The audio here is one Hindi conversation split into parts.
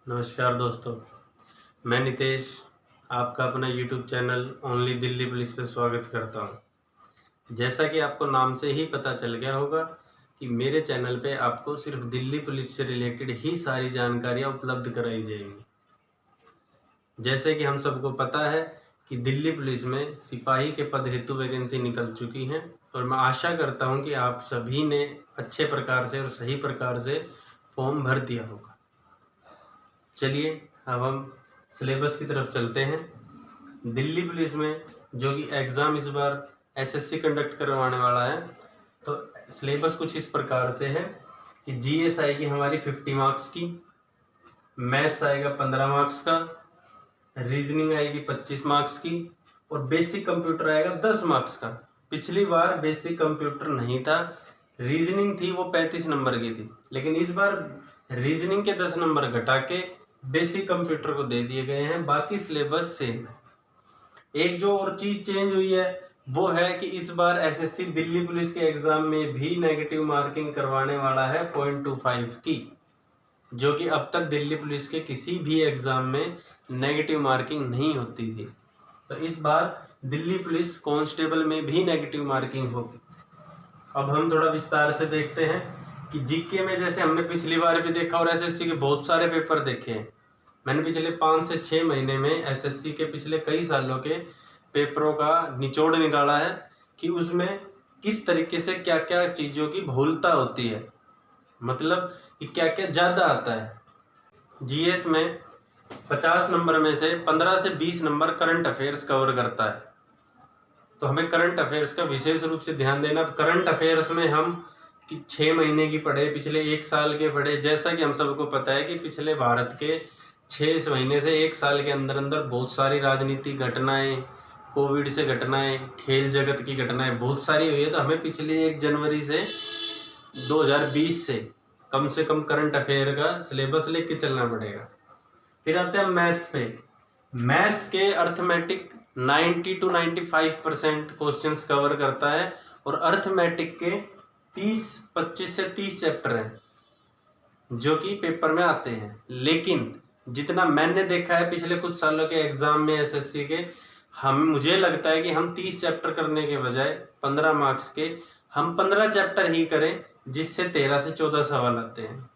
नमस्कार दोस्तों, मैं नितेश आपका अपना YouTube channel only Delhi police पे स्वागत करता हूं। जैसा कि आपको नाम से ही पता चल गया होगा कि मेरे चैनल पे आपको सिर्फ दिल्ली पुलिस से रिलेटेड ही सारी जानकारियां उपलब्ध कराई जाएंगी। जैसे कि हम सबको पता है कि दिल्ली पुलिस में सिपाही के पद हेतु वैकेंसी निकल चुकी हैं और मैं आशा करता हूं कि आप सभी ने अच्छे प्रकार से और सही प्रकार से फॉर्म भर दिया होगा। चलिए अब हम सिलेबस की तरफ चलते हैं। दिल्ली पुलिस में जो कि एग्ज़ाम इस बार एसएससी कंडक्ट करवाने वाला है, तो सिलेबस कुछ इस प्रकार से है कि जीएस आएगी हमारी 50 मार्क्स की, मैथ्स आएगा 15 मार्क्स का, रीजनिंग आएगी 25 मार्क्स की और बेसिक कंप्यूटर आएगा 10 मार्क्स का। पिछली बार बेसिक कंप्यूटर नहीं था, रीजनिंग थी, वो 35 नंबर की थी, लेकिन इस बार रीजनिंग के 10 नंबर घटा के बेसिक कंप्यूटर को दे दिए गए हैं। बाकी सिलेबस सेम है। एक जो और चीज चेंज हुई है वो है कि इस बार एसएससी दिल्ली पुलिस के एग्जाम में भी नेगेटिव मार्किंग करवाने वाला है 0.25 की, जो कि अब तक दिल्ली पुलिस के किसी भी एग्जाम में नेगेटिव मार्किंग नहीं होती थी। तो इस बार दिल्ली पुलिस कांस्टेबल में भी नेगेटिव मार्किंग होगी। अब हम थोड़ा विस्तार से देखते हैं कि जीके में जैसे हमने पिछली बार भी देखा और एसएससी के बहुत सारे पेपर देखे हैं। मैंने पिछले 5 से 6 महीने में एसएससी के पिछले कई सालों के पेपरों का निचोड़ निकाला है कि उसमें किस तरीके से क्या क्या चीज़ों की भूलता होती है, मतलब कि क्या क्या ज़्यादा आता है। जीएस में 50 नंबर में से 15 से 20 नंबर करंट अफेयर्स कवर करता है, तो हमें करंट अफेयर्स का विशेष रूप से ध्यान देना। करंट अफेयर्स में हम कि 6 महीने की पढ़े, पिछले 1 साल के पढ़े। जैसा कि हम सबको पता है कि पिछले भारत के 6 महीने से 1 साल के अंदर अंदर बहुत सारी राजनीतिक घटनाएं, कोविड से घटनाएं, खेल जगत की घटनाएं बहुत सारी हुई है। तो हमें पिछले 1 जनवरी से 2020 से कम करंट अफेयर का सिलेबस लेके चलना पड़ेगा। फिर आते हैं मैथ्स पे। मैथ्स के अर्थमेटिक 90 to 95% क्वेश्चंस कवर करता है और अर्थमेटिक के 25 से 30 चैप्टर हैं जो कि पेपर में आते हैं। लेकिन जितना मैंने देखा है पिछले कुछ सालों के एग्जाम में एसएससी के, मुझे लगता है कि हम 30 चैप्टर करने के बजाय 15 मार्क्स के हम 15 चैप्टर ही करें, जिससे 13 से 14 सवाल आते हैं।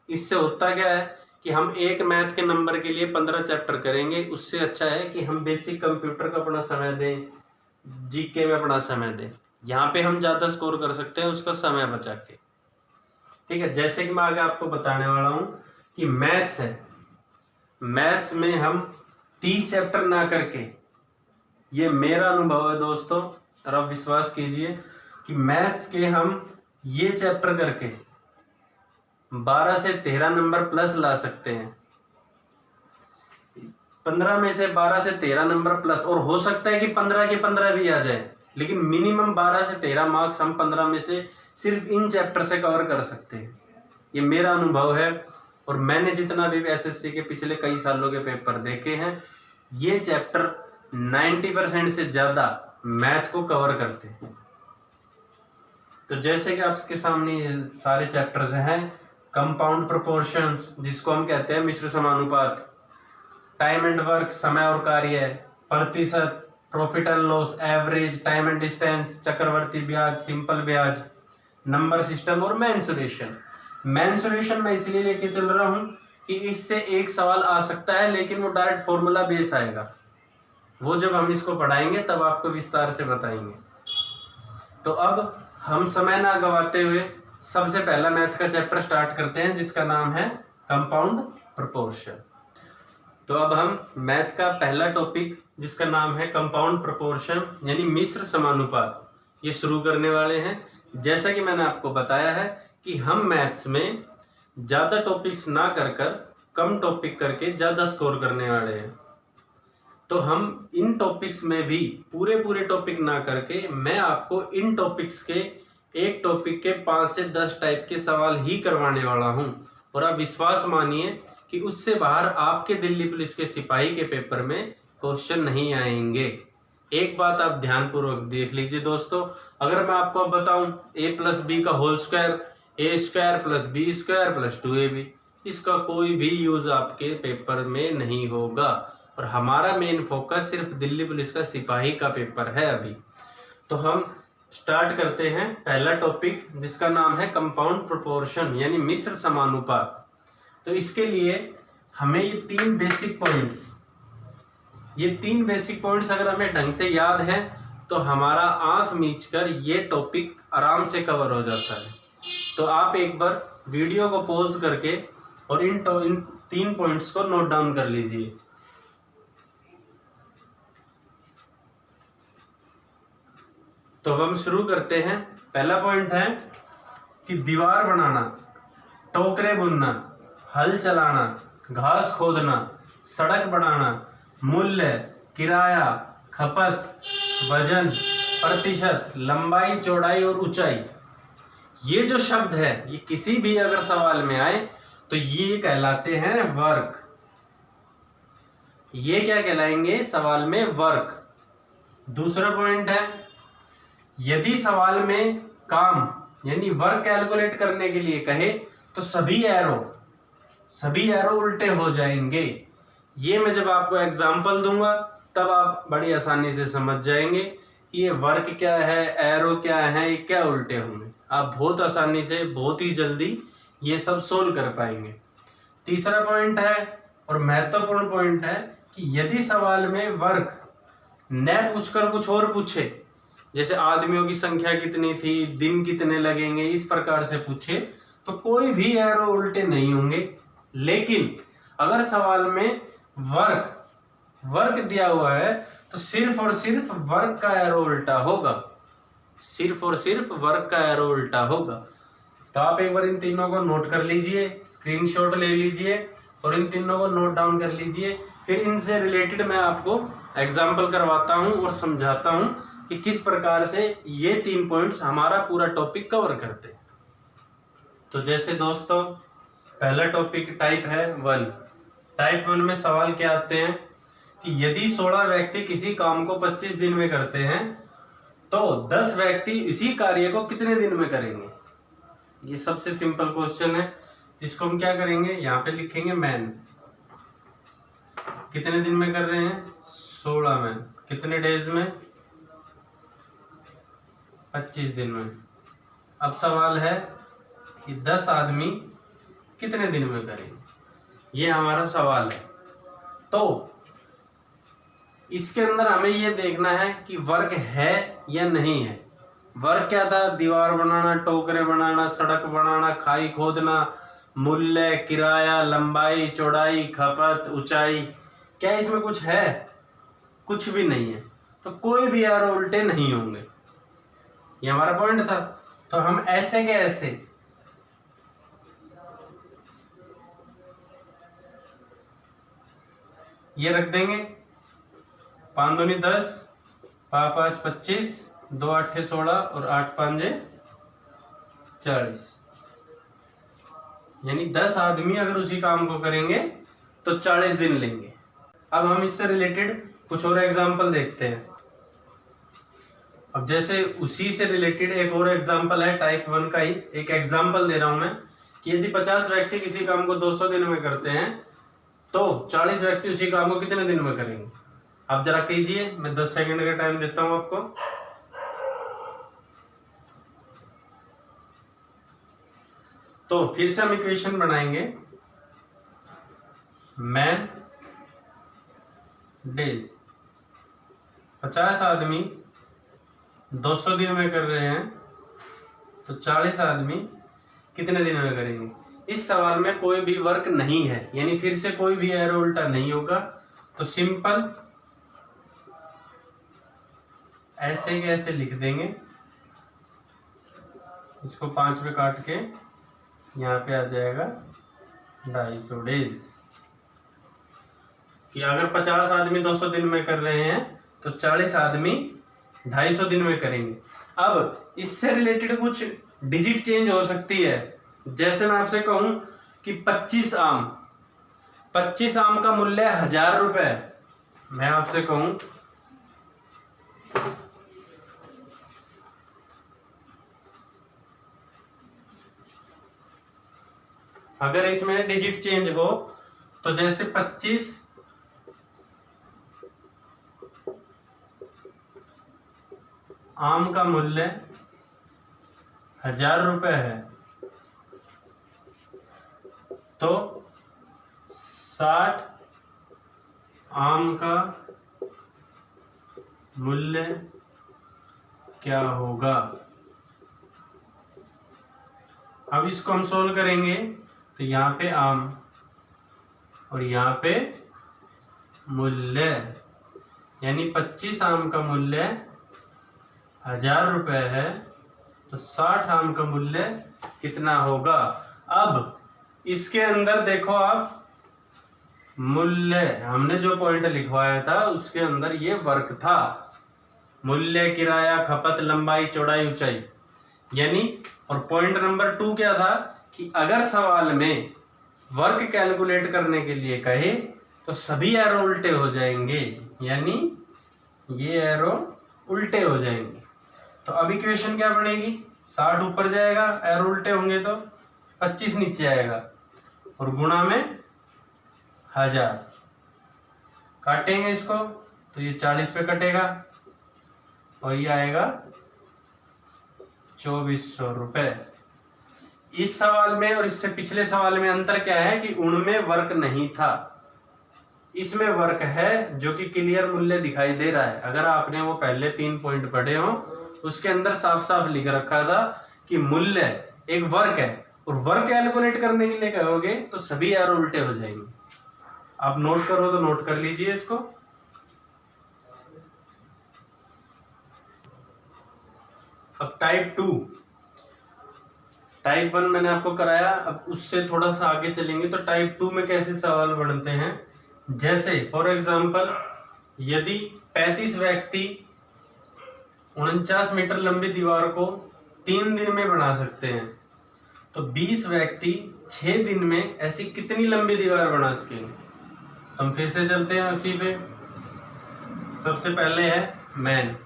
इससे होता क्या है कि हम एक मैथ के नंबर के लिए 15 चैप्टर करेंगे, उससे अच्छा है कि हम बेसिक कंप्यूटर का अपना समय दें, जीके में अपना समय दें। यहाँ पे हम ज़्यादा स्कोर कर सकते हैं उसका समय बचा के। ठीक है, जैसे कि मैं आगे आपको बताने वाला हूँ कि मैथ्स है, मैथ्स में हम 30 चैप्टर ना करके, ये मेरा अनुभव है दोस्तों और आप विश्वास कीजिए कि मैथ्स के हम ये चैप्टर करके 12 से 13 नंबर प्लस ला सकते हैं। 15 में से 12 से 13 नंबर प्लस, और हो सकता है कि 15 के 15 भी आ जाए, लेकिन मिनिमम 12 से 13 मार्क्स हम 15 में से सिर्फ इन चैप्टर से कवर कर सकते हैं। ये मेरा अनुभव है और मैंने जितना भी एसएससी के पिछले कई सालों के पेपर देखे हैं, ये चैप्टर 90% से ज़्यादा मैथ को कवर करते हैं। तो जैसे कि आपके सामने ये सारे चैप्टर्स हैं। कंपाउंड प्रोपोर्शंस, जिसको हम कहते हैं मिश्र समानुपात, टाइम एंड वर्क, समय और कार्य, प्रतिशत, profit and loss, average, time and distance, चक्रवर्ती ब्याज, सिंपल ब्याज, नंबर सिस्टम और मेंसुरेशन। मेंसुरेशन मैं इसलिए लेके चल रहा हूं कि इससे एक सवाल आ सकता है, लेकिन वो डायरेक्ट फॉर्मूला बेस आएगा, वो जब हम इसको पढ़ाएंगे तब आपको विस्तार से बताएंगे। तो अब हम समय ना गवाते हुए सबसे पहला मैथ का चैप्टर स्टार्ट करते हैं, जिसका नाम है कंपाउंड प्रोपोर्शन। तो अब हम मैथ का पहला टॉपिक, जिसका नाम है कंपाउंड प्रोपोर्शन यानी मिश्र समानुपात, ये शुरू करने वाले हैं। जैसा कि मैंने आपको बताया है कि हम मैथ्स में ज़्यादा टॉपिक्स ना कर कम टॉपिक करके ज़्यादा स्कोर करने वाले हैं। तो हम इन टॉपिक्स में भी पूरे टॉपिक ना करके मैं आपको इन टॉपिक्स के एक टॉपिक के 5 से 10 टाइप के सवाल ही करवाने वाला हूं, और आप विश्वास मानिए कि उससे बाहर आपके दिल्ली पुलिस के सिपाही के पेपर में क्वेश्चन नहीं आएंगे। एक बात आप ध्यानपूर्वक देख लीजिए दोस्तों, अगर मैं आपको अब बताऊं a + b का whole square, a² + b² + 2ab, इसका कोई भी यूज आपके पेपर में नहीं होगा। और हमारा मेन फोकस सिर्फ दिल्ली पुलिस का सिपाही का पेपर है अभी। तो हम स्टार्ट करते हैं पहला टॉपिक, जिसका नाम है कंपाउंड प्रोपोर्शन यानी मिश्र समानुपात। तो इसके लिए हमें ये तीन बेसिक पॉइंट्स अगर हमें ढंग से याद है तो हमारा आंख मीचकर ये टॉपिक आराम से कवर हो जाता है। तो आप एक बार वीडियो को पॉज करके और इन तीन पॉइंट्स को नोट डाउन कर लीजिए। तो अब हम शुरू करते हैं। पहला पॉइंट है कि दीवार बनाना, टोकरे बुनना, हल चलाना, घास खोदना, सड़क बनाना, मूल्य, किराया, खपत, वजन, प्रतिशत, लंबाई, चौड़ाई और ऊंचाई, ये जो शब्द है ये किसी भी अगर सवाल में आए तो ये कहलाते हैं वर्क। ये क्या कहलाएंगे सवाल में? वर्क। दूसरा पॉइंट है, यदि सवाल में काम यानी वर्क कैलकुलेट करने के लिए कहे तो सभी एरो उल्टे हो जाएंगे। ये मैं जब आपको एग्जाम्पल दूंगा तब आप बड़ी आसानी से समझ जाएंगे कि ये वर्क क्या है, एरो क्या है, ये क्या उल्टे होंगे। आप बहुत आसानी से बहुत ही जल्दी ये सब सोल्व कर पाएंगे। तीसरा पॉइंट है और महत्वपूर्ण पॉइंट है कि यदि सवाल में वर्क न पूछकर कुछ और पूछे, जैसे आदमियों की संख्या कितनी थी, दिन कितने लगेंगे, इस प्रकार से पूछे तो कोई भी एरो उल्टे नहीं होंगे। लेकिन अगर सवाल में वर्क दिया हुआ है तो सिर्फ और सिर्फ वर्क का एरो उल्टा होगा, सिर्फ और सिर्फ वर्क का एरो उल्टा होगा। तो आप एक बार इन तीनों को नोट कर लीजिए, स्क्रीनशॉट ले लीजिए और इन तीनों को नोट डाउन कर लीजिए। फिर इनसे रिलेटेड मैं आपको एग्जाम्पल करवाता हूं और समझाता हूं कि किस प्रकार से ये तीन पॉइंट्स हमारा पूरा टॉपिक कवर करते हैं। तो जैसे दोस्तों पहला टॉपिक टाइप है 1। टाइप 1 में सवाल क्या आते हैं कि यदि 16 व्यक्ति किसी काम को 25 दिन में करते हैं तो 10 व्यक्ति इसी कार्य को कितने दिन में करेंगे। ये सबसे सिंपल क्वेश्चन है, इसको हम क्या करेंगे, यहाँ पे लिखेंगे मैन। कितने दिन में कर रहे हैं? 16 में। कितने डेज में? 25 दिन में। अब सवाल है कि 10 आदमी कितने दिन में करेंगे, ये हमारा सवाल है। तो इसके अंदर हमें ये देखना है कि वर्क है या नहीं है। वर्क क्या था? दीवार बनाना, टोकरे बनाना, सड़क बनाना, खाई खोदना, मूल्य, किराया, लंबाई, चौड़ाई, खपत, ऊंचाई। क्या इसमें कुछ है? कुछ भी नहीं है, तो कोई भी एरो उल्टे नहीं होंगे। ये हमारा पॉइंट था। तो हम ऐसे के ऐसे ये रख देंगे, 5 दूनी 10, 5 5 25, 2 8 16 और 8 5 40। यानी 10 आदमी अगर उसी काम को करेंगे तो 40 दिन लेंगे। अब हम इससे रिलेटेड कुछ और एग्जाम्पल देखते हैं। अब जैसे उसी से रिलेटेड एक और एग्जाम्पल है, टाइप 1 का ही एक एग्जाम्पल दे रहा हूं मैं कि यदि 50 व्यक्ति किसी काम को 200 दिन में करते हैं तो 40 व्यक्ति उसी काम को कितने दिन में करेंगे। आप जरा कीजिए, मैं 10 सेकंड का टाइम देता हूं आपको। तो फिर से हम इक्वेशन बनाएंगे, मैन डेज। 50 आदमी 200 दिन में कर रहे हैं तो 40 आदमी कितने दिन में करेंगे। इस सवाल में कोई भी वर्क नहीं है, यानी फिर से कोई भी एरो उल्टा नहीं होगा। तो सिंपल ऐसे के ऐसे लिख देंगे, इसको 5 पे काट के यहाँ पे आ जाएगा 250 डेज। कि अगर 50 आदमी 200 दिन में कर रहे हैं तो 40 आदमी 250 दिन में करेंगे। अब इससे रिलेटेड कुछ डिजिट चेंज हो सकती है। जैसे मैं आपसे कहूं कि 25 आम का मूल्य 1000 रुपए, मैं आपसे कहूं अगर इसमें डिजिट चेंज हो तो जैसे 25 आम का मूल्य 1000 रुपये है तो 60 आम का मूल्य क्या होगा। अब इसको हम सोल्व करेंगे तो यहाँ पे आम और यहाँ पे मूल्य, यानी 25 आम का मूल्य 1000 रुपये है तो 60 आम का मूल्य कितना होगा। अब इसके अंदर देखो आप, मूल्य हमने जो पॉइंट लिखवाया था उसके अंदर ये वर्क था, मूल्य, किराया, खपत, लंबाई, चौड़ाई, ऊंचाई, यानी। और पॉइंट नंबर 2 क्या था कि अगर सवाल में वर्क कैलकुलेट करने के लिए कहे तो सभी एरो उल्टे हो जाएंगे, यानी ये एरो उल्टे हो जाएंगे। तो अब इक्वेशन क्या बनेगी, 60 ऊपर जाएगा, एरो उल्टे होंगे तो 25 नीचे आएगा और गुणा में 1000। काटेंगे इसको तो ये 40 पे कटेगा और ये आएगा 2400 रुपये। इस सवाल में और इससे पिछले सवाल में अंतर क्या है कि उनमें वर्क नहीं था, इसमें वर्क है जो कि क्लियर मूल्य दिखाई दे रहा है। अगर आपने वो पहले 3 पॉइंट पढ़े हो उसके अंदर साफ साफ लिख रखा था कि मूल्य एक वर्क है और वर्क कैलकुलेट करने के लिए कहोगे तो सभी एरो उल्टे हो जाएंगे। आप नोट करो तो नोट कर लीजिए इसको। अब टाइप 2, टाइप 1 मैंने आपको कराया, अब उससे थोड़ा सा आगे चलेंगे तो टाइप 2 में कैसे सवाल बनते हैं। जैसे फॉर एग्जांपल यदि 35 व्यक्ति 49 मीटर लंबी दीवार को 3 दिन में बना सकते हैं तो 20 व्यक्ति 6 दिन में ऐसी कितनी लंबी दीवार बना सकेंगे। हम फिर से चलते हैं उसी पे। सबसे पहले है मैन,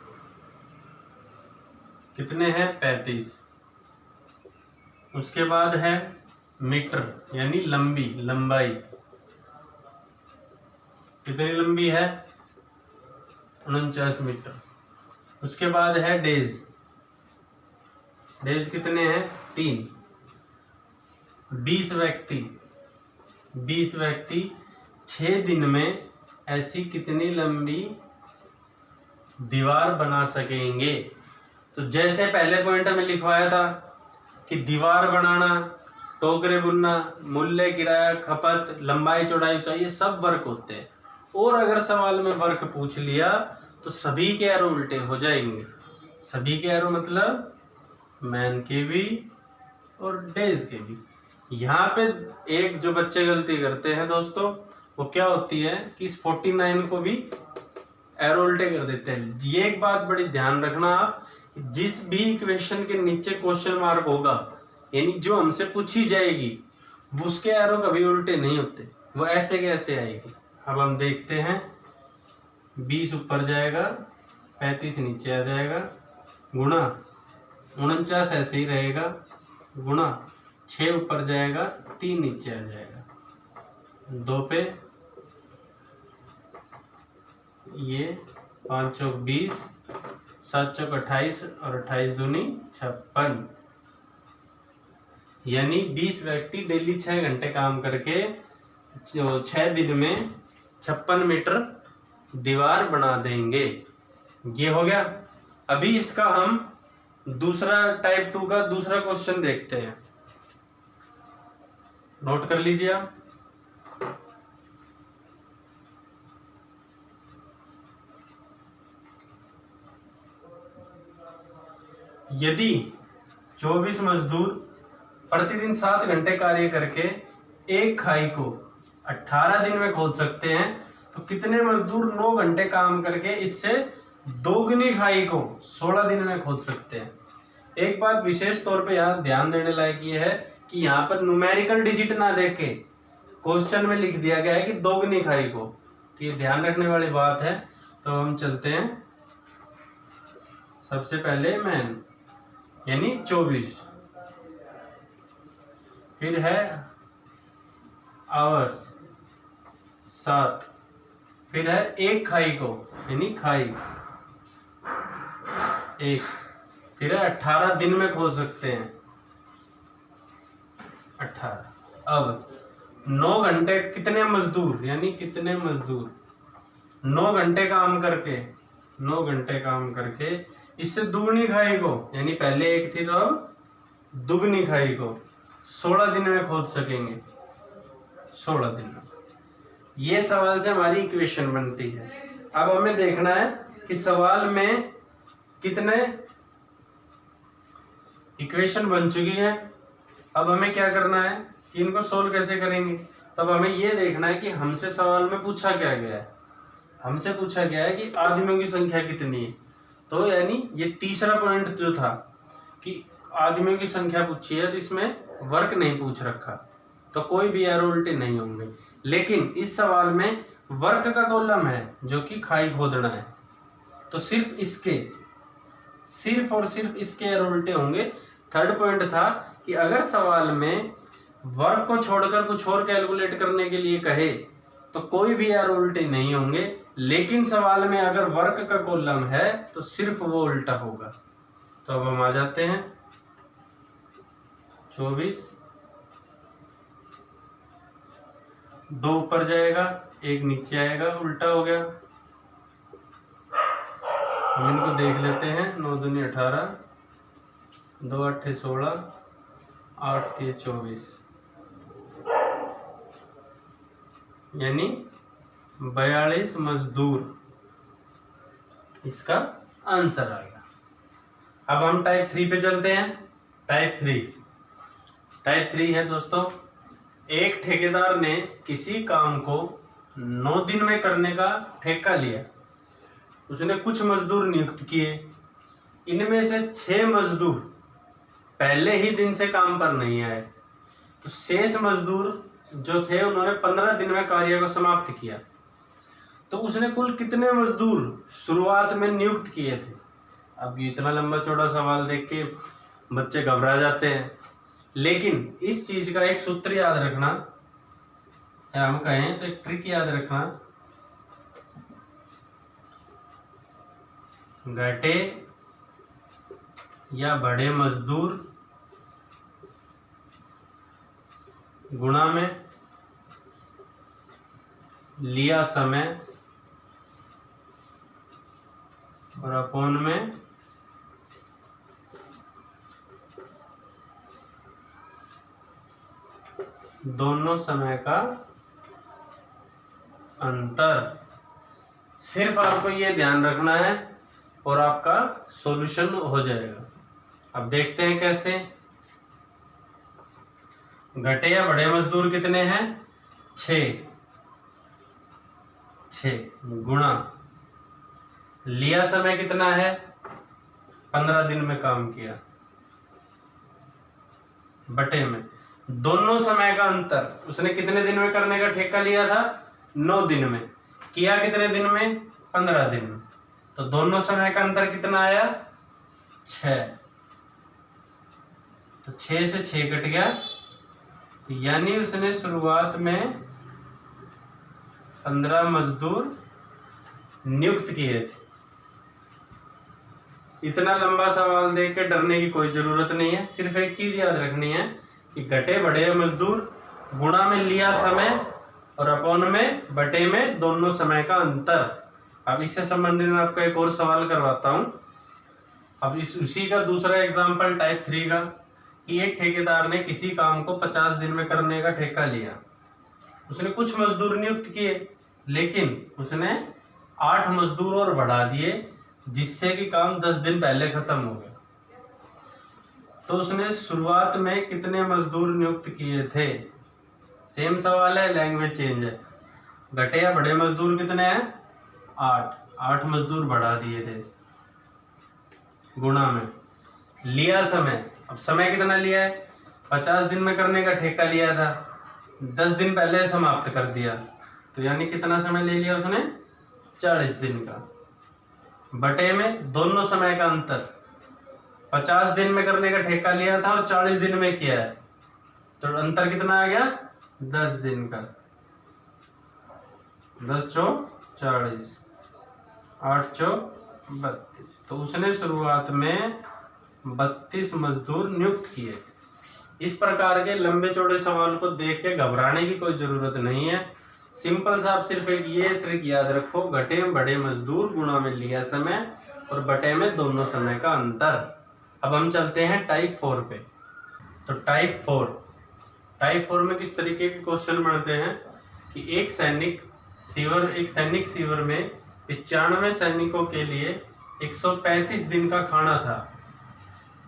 कितने हैं 35। उसके बाद है मीटर यानी लंबी, लंबाई कितनी लंबी है 49 मीटर। उसके बाद है डेज, डेज कितने हैं 3। 20 व्यक्ति 6 दिन में ऐसी कितनी लंबी दीवार बना सकेंगे। तो जैसे पहले पॉइंट में लिखवाया था कि दीवार बनाना, टोकरे बुनना, मूल्य, किराया, खपत, लंबाई, चौड़ाई, ऊंचाई, ये सब वर्क होते हैं। और अगर सवाल में वर्क पूछ लिया तो सभी के एरो उल्टे हो जाएंगे। सभी के एरो मतलब मैन के भी और डेज के भी। यहाँ पे एक जो बच्चे गलती करते हैं दोस्तों वो क्या होती है कि इस 49 को भी एरो उल्टे कर देते हैं। ये एक बात बड़ी ध्यान रखना आप, जिस भी इक्वेशन के नीचे क्वेश्चन मार्क होगा यानी जो हमसे पूछी जाएगी उसके एरो कभी उल्टे नहीं होते, वो ऐसे कैसे आएगी। अब हम देखते हैं 20 ऊपर जाएगा, 35 नीचे आ जाएगा, गुणा 49 ऐसे ही रहेगा, गुणा 6 ऊपर जाएगा, 3 नीचे आ जाएगा, 2 पे ये 5 चौक 20, 7 चौक 28 और 28 दूनी 56। यानी 20 व्यक्ति डेली 6 घंटे काम करके 6 दिन में 56 मीटर दीवार बना देंगे। ये हो गया। अभी इसका हम दूसरा टाइप 2 का दूसरा क्वेश्चन देखते हैं, नोट कर लीजिए आप। यदि 24 मजदूर प्रतिदिन 7 घंटे कार्य करके एक खाई को 18 दिन में खोद सकते हैं तो कितने मजदूर 9 घंटे काम करके इससे दोगुनी खाई को 16 दिन में खोद सकते हैं। एक बात विशेष तौर पे यहाँ ध्यान देने लायक ये है कि यहाँ पर न्यूमेरिकल डिजिट ना देके क्वेश्चन में लिख दिया गया है कि दोगुनी खाई को, तो ये ध्यान रखने वाली बात है। तो हम चलते हैं, सबसे पहले मैन यानी 24, फिर है आवर्स 7, फिर है एक खाई को यानी खाई 1, फिर है 18 दिन में खोल सकते हैं 18। अब 9 घंटे कितने मजदूर यानी कितने मजदूर 9 घंटे काम करके 9 घंटे काम करके इससे दुगनी खाई को यानी पहले एक थी तो अब दुगनी खाई को 16 दिन में खोद सकेंगे 16 दिन में। ये सवाल से हमारी इक्वेशन बनती है। अब हमें देखना है कि सवाल में कितने इक्वेशन बन चुकी है। अब हमें क्या करना है कि इनको सोल्व कैसे करेंगे। तब हमें ये देखना है कि हमसे सवाल में पूछा क्या गया है। हमसे पूछा गया है कि आदमियों की संख्या कितनी है। तो यानी ये तीसरा पॉइंट जो था कि आदमियों की संख्या पूछी है तो इसमें वर्क नहीं पूछ रखा तो कोई भी एरो उल्टे नहीं होंगे। लेकिन इस सवाल में वर्क का कॉलम है जो कि खाई खोदना है तो सिर्फ और सिर्फ इसके एरो उल्टे होंगे। थर्ड पॉइंट था कि अगर सवाल में वर्क को छोड़कर कुछ और कैलकुलेट करने के लिए कहे तो कोई भी एरो उल्टे नहीं होंगे। लेकिन सवाल में अगर वर्क का कॉलम है तो सिर्फ वो उल्टा होगा। तो अब हम आ जाते हैं 24, 2 ऊपर जाएगा 1 नीचे आएगा उल्टा हो गया। हम इनको देख लेते हैं 9 दूनी 18, 2 8 16, 8 3 24 यानी 42 मजदूर इसका आंसर आ गया। अब हम टाइप 3 पे चलते हैं। टाइप 3 है दोस्तों, एक ठेकेदार ने किसी काम को 9 दिन में करने का ठेका लिया। उसने कुछ मजदूर नियुक्त किए। इनमें से 6 मजदूर पहले ही दिन से काम पर नहीं आए तो शेष मजदूर जो थे उन्होंने 15 दिन में कार्य को समाप्त किया। तो उसने कुल कितने मजदूर शुरुआत में नियुक्त किए थे। अब इतना लंबा चौड़ा सवाल देख के बच्चे घबरा जाते हैं। लेकिन इस चीज का एक सूत्र याद रखना, या हम कहें तो एक ट्रिक याद रखना, घटे या बढ़े मजदूर गुणा में लिया समय और अपॉन में दोनों समय का अंतर। सिर्फ आपको ये ध्यान रखना है और आपका सॉल्यूशन हो जाएगा। अब देखते हैं कैसे। घटे या बढ़े मजदूर कितने हैं 6 गुणा लिया समय कितना है 15 दिन में काम किया बटे में दोनों समय का अंतर। उसने कितने दिन में करने का ठेका लिया था 9 दिन में, किया कितने दिन में 15 दिन में। तो दोनों समय का अंतर कितना आया 6। तो 6 से 6 कट गया तो यानी उसने शुरुआत में 15 मजदूर नियुक्त किए थे। इतना लंबा सवाल देख के डरने की कोई जरूरत नहीं है। सिर्फ एक चीज याद रखनी है कि घटे बढ़े मजदूर गुणा में लिया समय और अपॉन में बटे में दोनों समय का अंतर। अब इससे संबंधित मैं आपको एक और सवाल करवाता हूं। अब उसी का दूसरा एग्जांपल टाइप 3 का कि एक ठेकेदार ने किसी काम को 50 दिन में करने का ठेका लिया। उसने कुछ मजदूर नियुक्त किए लेकिन उसने 8 मजदूर और बढ़ा दिए जिससे कि काम 10 दिन पहले खत्म हो गया। तो उसने शुरुआत में कितने मजदूर नियुक्त किए थे। सेम सवाल है, लैंग्वेज चेंज है। घटे या बढ़े मजदूर कितने हैं 8 मजदूर बढ़ा दिए थे गुणा में लिया समय। अब समय कितना लिया है 50 दिन में करने का ठेका लिया था, 10 दिन पहले समाप्त कर दिया तो यानी कितना समय ले लिया उसने 40 दिन का बटे में दोनों समय का अंतर। 50 दिन में करने का ठेका लिया था और 40 दिन में किया है तो अंतर कितना आ गया 10 दिन का, 10 चौक 40, 8 चौक 32। तो उसने शुरुआत में 32 मजदूर नियुक्त किए। इस प्रकार के लंबे चौड़े सवाल को देख के घबराने की कोई जरूरत नहीं है। सिंपल सा आप सिर्फ एक ये ट्रिक याद रखो, घटे में बड़े मजदूर, गुणा में लिया समय और बटे में दोनों समय का अंतर। अब हम चलते हैं टाइप 4 पे। तो टाइप 4 में किस तरीके के क्वेश्चन बनते हैं कि एक सैनिक शिविर में 95 सैनिकों के लिए 135 दिन का खाना था।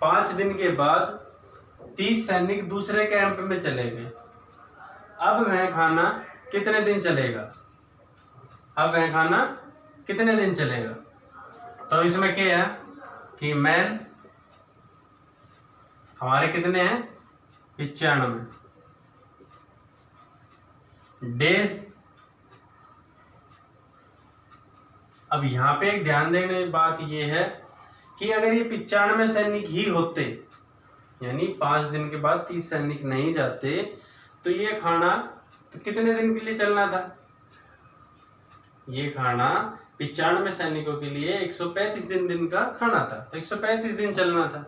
5 दिन के बाद 30 सैनिक दूसरे कैंप में चले गए। अब वह खाना कितने दिन चलेगा? तो इसमें क्या है कि मैन हमारे कितने हैं 95, डेज। अब यहाँ पे एक ध्यान देने की बात ये है कि अगर ये 95 सैनिक ही होते, यानी 5 दिन के बाद 30 सैनिक नहीं जाते, तो ये खाना तो कितने दिन के लिए चलना था? ये खाना 95 सैनिकों के लिए 135 दिन का खाना था, तो 135 दिन चलना था।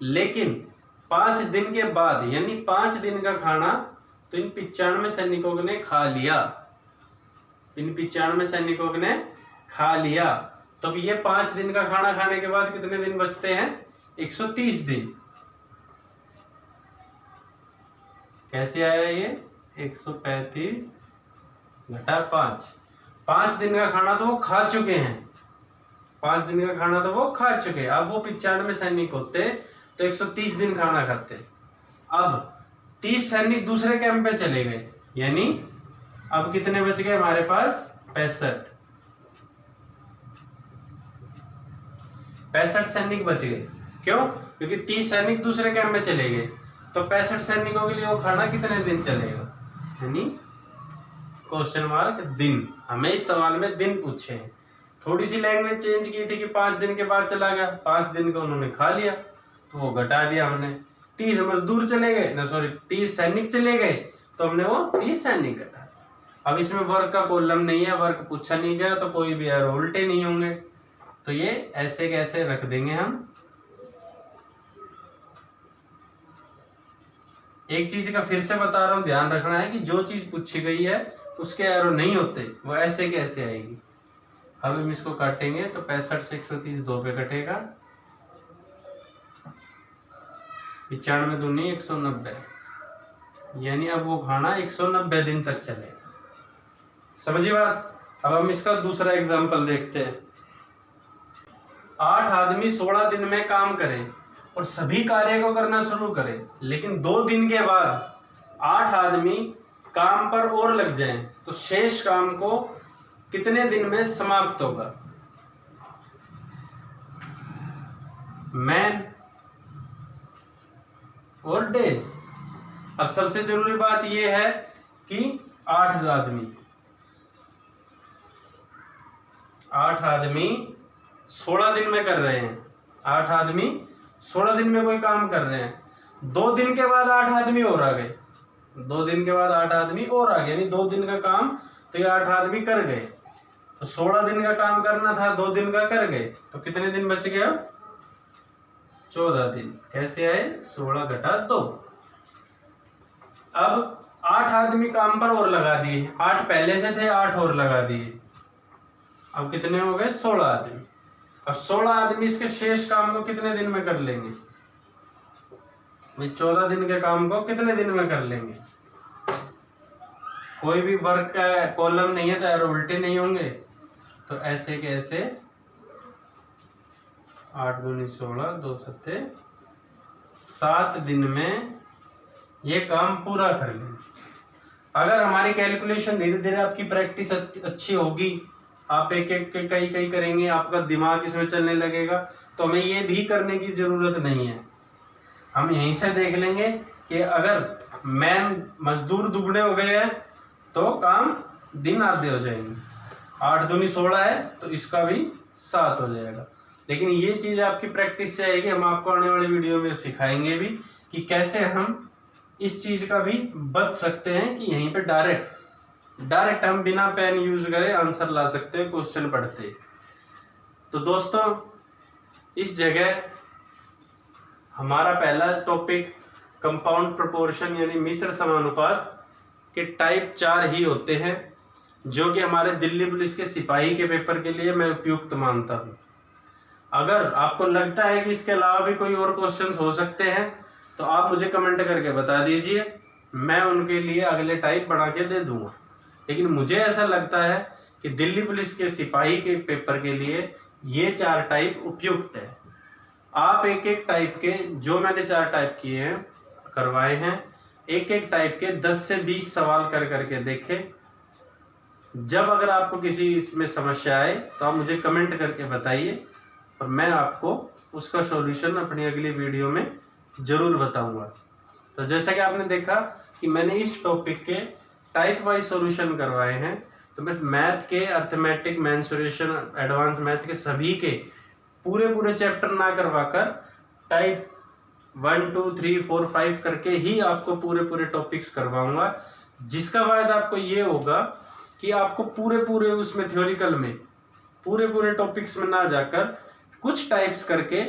लेकिन 5 दिन के बाद, यानी 5 दिन का खाना तो इन 95 सैनिकों ने खा लिया। तो ये 5 दिन का खाना खाने के बाद कितने दिन बचते हैं? 130 दिन। कैसे आया ये? 135 घटा 5। 5 दिन का खाना तो वो खा चुके हैं। अब वो 95 सैनिक होते तो 130 दिन खाना खाते। अब 30 सैनिक दूसरे कैंप में चले गए, यानी अब कितने बच गए हमारे पास? 65 सैनिक बच गए। क्यों? क्योंकि 30 सैनिक दूसरे कैंप में चले गए, तो 65 सैनिकों के लिए वो खाना कितने दिन चलेगा? यानी क्वेश्चन मार्क दिन। हमें इस सवाल में दिन पूछे हैं। थोड़ी सी लैंग्वेज चेंज की थी कि 5 दिन के बाद चला गया, 5 दिन का उन्होंने खा लिया तो वो घटा दिया हमने। 30 सैनिक चले गए तो हमने वो 30 सैनिक घटा। अब इसमें वर्ग का कॉलम नहीं है, वर्ग पूछा नहीं गया, तो कोई भी एरो उल्टे नहीं होंगे। तो ये ऐसे कैसे रख देंगे हम। एक चीज का फिर से बता रहा हूं, ध्यान रखना है कि जो चीज पूछी गई है उसके एरो नहीं होते, वो ऐसे कैसे आएगी। अब हम इसको काटेंगे तो 65 से 130 2 पे कटेगा, 95 दूनी 190, यानी अब वो खाना 190 दिन तक चलेगा। समझिए बात। अब हम इसका दूसरा एग्जांपल देखते हैं। 8 आदमी 16 दिन में काम करें और सभी कार्य को करना शुरू करें, लेकिन 2 दिन के बाद 8 आदमी काम पर और लग जाएं, तो शेष काम को कितने दिन में समाप्त होगा? मैन और डेज। अब सबसे जरूरी बात यह है कि 8 आदमी 16 दिन में कर रहे हैं। 8 आदमी 16 दिन में कोई काम कर रहे हैं। 2 दिन के बाद 8 आदमी और आ गए, 2 दिन के बाद 8 आदमी और आ गए, यानी 2 दिन का काम तो ये 8 आदमी कर गए। तो 16 दिन का काम करना था, 2 दिन का कर गए, तो कितने दिन बच गए? 14 दिन। कैसे आए? 16 घटा 2। अब 8 आदमी काम पर और लगा दिए, 8 पहले से थे, 8 और लगा दिए, अब कितने हो गए? 16 आदमी। अब 16 आदमी इसके शेष काम को कितने दिन में कर लेंगे? 14 दिन के काम को कितने दिन में कर लेंगे? कोई भी वर्ग का कॉलम नहीं है तो एरो उल्टे नहीं होंगे, तो ऐसे के ऐसे 8 दूनी 16, 2 सत्ते 7 दिन में ये काम पूरा कर लेंगे। अगर हमारी कैलकुलेशन धीरे धीरे आपकी प्रैक्टिस अच्छी होगी, आप एक एक कई करेंगे, आपका दिमाग इसमें चलने लगेगा, तो हमें ये भी करने की जरूरत नहीं है। हम यहीं से देख लेंगे कि अगर मैन मजदूर दुगने हो गए हैं तो काम दिन आधे हो जाएंगे। 8 दूनी 16 है तो इसका भी 7 हो जाएगा। लेकिन ये चीज़ आपकी प्रैक्टिस से आएगी। हम आपको आने वाली वीडियो में सिखाएंगे भी कि कैसे हम इस चीज का भी बच सकते हैं कि यहीं पे डायरेक्ट हम बिना पेन यूज करे आंसर ला सकते हैं क्वेश्चन पढ़ते। तो दोस्तों इस जगह हमारा पहला टॉपिक कंपाउंड प्रोपोर्शन यानी मिश्र समानुपात के टाइप 4 ही होते हैं, जो कि हमारे दिल्ली पुलिस के सिपाही के पेपर के लिए मैं उपयुक्त मानता हूं। अगर आपको लगता है कि इसके अलावा भी कोई और क्वेश्चंस हो सकते हैं तो आप मुझे कमेंट करके बता दीजिए, मैं उनके लिए अगले टाइप बना के दे दूंगा। लेकिन मुझे ऐसा लगता है कि दिल्ली पुलिस के सिपाही के पेपर के लिए ये 4 टाइप उपयुक्त है। आप एक एक टाइप के, जो मैंने 4 टाइप किए हैं करवाए हैं, एक एक टाइप के 10 से 20 सवाल कर करके देखें। जब अगर आपको किसी इसमें समस्या आए तो आप मुझे कमेंट करके बताइए और मैं आपको उसका सॉल्यूशन अपनी अगली वीडियो में जरूर बताऊंगा। तो जैसा कि आपने देखा कि मैंने इस टॉपिक के टाइप वाइज सॉल्यूशन करवाए हैं, तो मैं मैथ के अर्थमेटिक, मेंसुरेशन, एडवांस मैथ के सभी के पूरे चैप्टर ना करवाकर टाइप 1 2 3 4 5 करके ही आपको पूरे टॉपिक्स करवाऊंगा, जिसका फायदा आपको ये होगा कि आपको पूरे उसमें थ्योरिकल में पूरे टॉपिक्स में ना जाकर कुछ टाइप्स करके,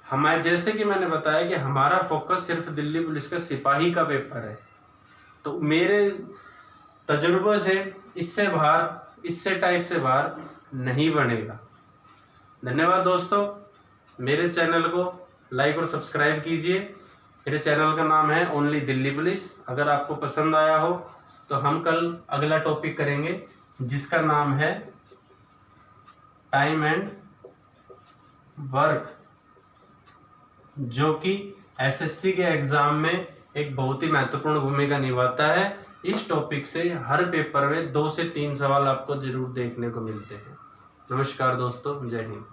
हमारे जैसे कि मैंने बताया कि हमारा फोकस सिर्फ दिल्ली पुलिस का सिपाही का पेपर है, तो मेरे तजुर्बे से इससे टाइप से बाहर नहीं बनेगा। धन्यवाद दोस्तों, मेरे चैनल को लाइक और सब्सक्राइब कीजिए। मेरे चैनल का नाम है ओनली दिल्ली पुलिस। अगर आपको पसंद आया हो तो हम कल अगला टॉपिक करेंगे जिसका नाम है टाइम एंड वर्क, जो कि एसएससी के एग्जाम में एक बहुत ही महत्वपूर्ण भूमिका निभाता है। इस टॉपिक से हर पेपर में 2 से 3 सवाल आपको जरूर देखने को मिलते हैं। नमस्कार दोस्तों, जय हिंद।